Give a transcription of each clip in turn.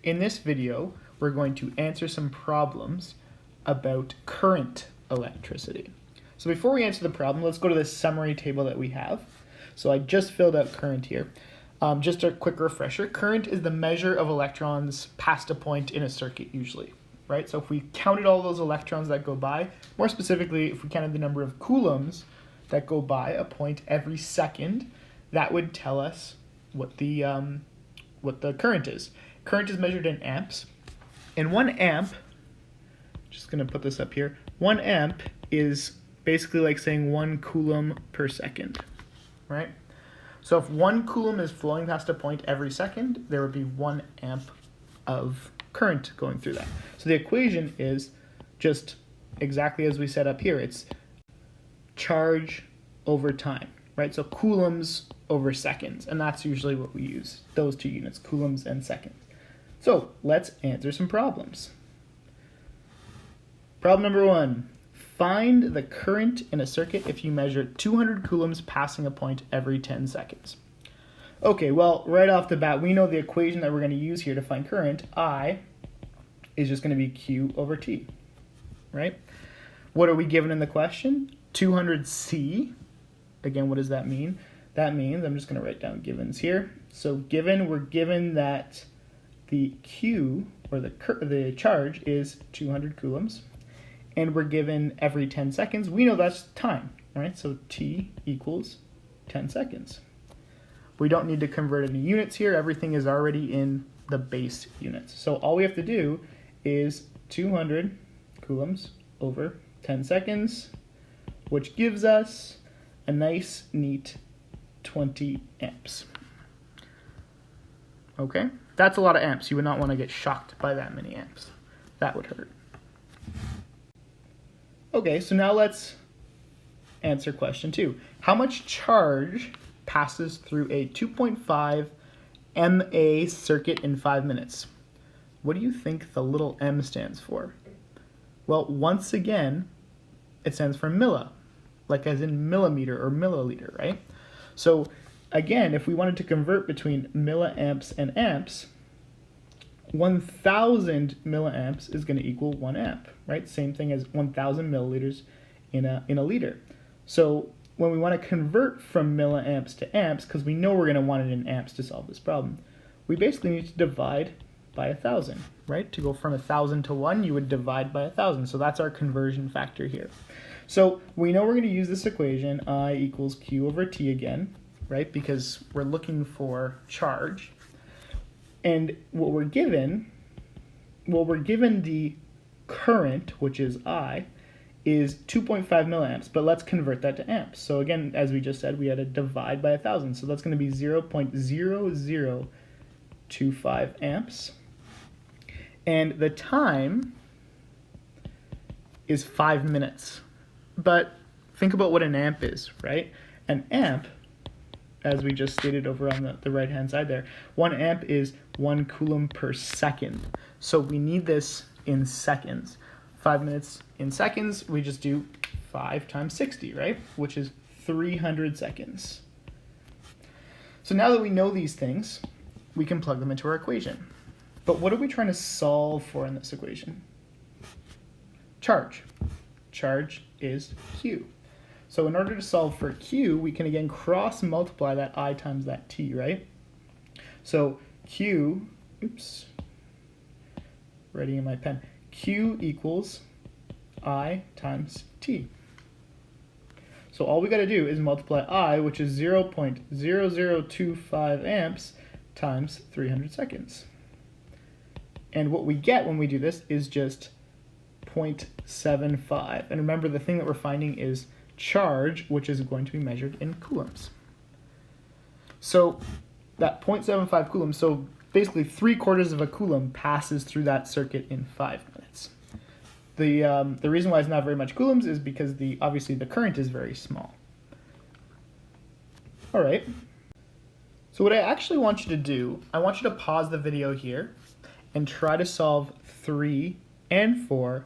In this video, we're going to answer some problems about current electricity. So before we answer the problem, let's go to this summary table that we have. So I just filled out current here. Just a quick refresher, current is the measure of electrons past a point in a circuit usually, right? So if we counted all those electrons that go by, more specifically, if we counted the number of coulombs that go by a point every second, that would tell us what the current is. Current is measured in amps, and 1 amp, just going to put this up here, 1 amp is basically like saying 1 coulomb per second, right? So if 1 coulomb is flowing past a point every second, there would be 1 amp of current going through that. So the equation is just exactly as we set up here. It's charge over time, right? So coulombs over seconds, and that's usually what we use, those two units, coulombs and seconds. So let's answer some problems. Problem number 1, find the current in a circuit if you measure 200 coulombs passing a point every 10 seconds. Okay, well, right off the bat, we know the equation that we're going to use here to find current, I, is just going to be Q over T, right? What are we given in the question? 200C. Again, what does that mean? That means, I'm just going to write down givens here. So we're given that the Q, or the charge, is 200 coulombs, and we're given every 10 seconds. We know that's time, right? So T equals 10 seconds. We don't need to convert any units here. Everything is already in the base units. So all we have to do is 200 coulombs over 10 seconds, which gives us a nice, neat 20 amps. Okay? That's a lot of amps. You would not want to get shocked by that many amps. That would hurt. Okay, so now let's answer question 2. How much charge passes through a 2.5 mA circuit in 5 minutes? What do you think the little m stands for? Well, once again, it stands for milli, like as in millimeter or milliliter, right? So again, if we wanted to convert between milliamps and amps, 1,000 milliamps is going to equal 1 amp, right? Same thing as 1,000 milliliters in a liter. So when we want to convert from milliamps to amps, because we know we're going to want it in amps to solve this problem, we basically need to divide by 1,000, right? To go from 1,000 to 1, you would divide by 1,000. So that's our conversion factor here. So we know we're going to use this equation, I equals Q over T again, right? Because we're looking for charge. And what we're given, the current, which is I, is 2.5 milliamps, but let's convert that to amps. So again, as we just said, we had to divide by 1,000. So that's going to be 0.0025 amps. And the time is 5 minutes. But think about what an amp is, right? An amp, as we just stated over on the right-hand side there, 1 amp is 1 coulomb per second. So we need this in seconds. 5 minutes in seconds, we just do 5 times 60, right? Which is 300 seconds. So now that we know these things, we can plug them into our equation. But what are we trying to solve for in this equation? Charge. Charge is Q. So in order to solve for Q, we can again cross multiply that I times that T, right? So Q, writing in my pen, Q equals I times T. So all we got to do is multiply I, which is 0.0025 amps, times 300 seconds. And what we get when we do this is just 0.75. And remember, the thing that we're finding is charge, which is going to be measured in coulombs. So that 0.75 coulombs, so basically 3/4 of a coulomb passes through that circuit in 5 minutes. The reason why it's not very much coulombs is because obviously the current is very small. All right. So what I actually want you to do, I want you to pause the video here and try to solve 3 and 4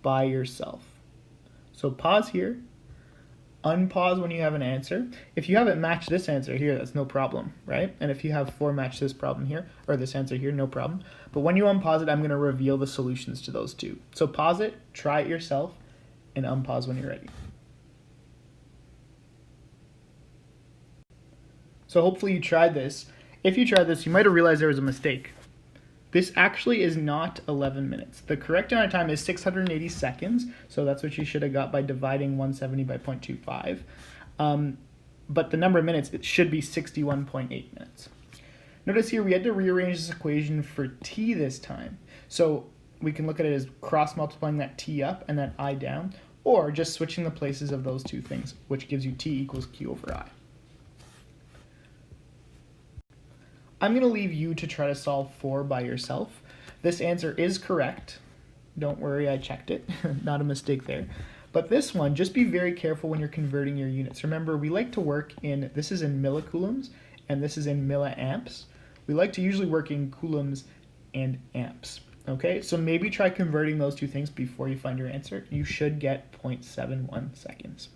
by yourself. So pause here. unpause when you have an answer. If you haven't matched this answer here, that's no problem, right? And if you have 4 match this problem here, or this answer here, no problem. But when you unpause it, I'm going to reveal the solutions to those two. So pause it, try it yourself, and unpause when you're ready. So hopefully you tried this. If you tried this, you might have realized there was a mistake. This actually is not 11 minutes. The correct amount of time is 680 seconds, so that's what you should have got by dividing 170 by 0.25. But the number of minutes, it should be 61.8 minutes. Notice here we had to rearrange this equation for t this time. So we can look at it as cross-multiplying that t up and that I down, or just switching the places of those two things, which gives you t equals q over I. I'm going to leave you to try to solve 4 by yourself. This answer is correct. Don't worry, I checked it. Not a mistake there. But this one, just be very careful when you're converting your units. Remember, we like to work in, this is in millicoulombs, and this is in milliamps. We like to usually work in coulombs and amps. Okay, so maybe try converting those two things before you find your answer. You should get 0.71 seconds.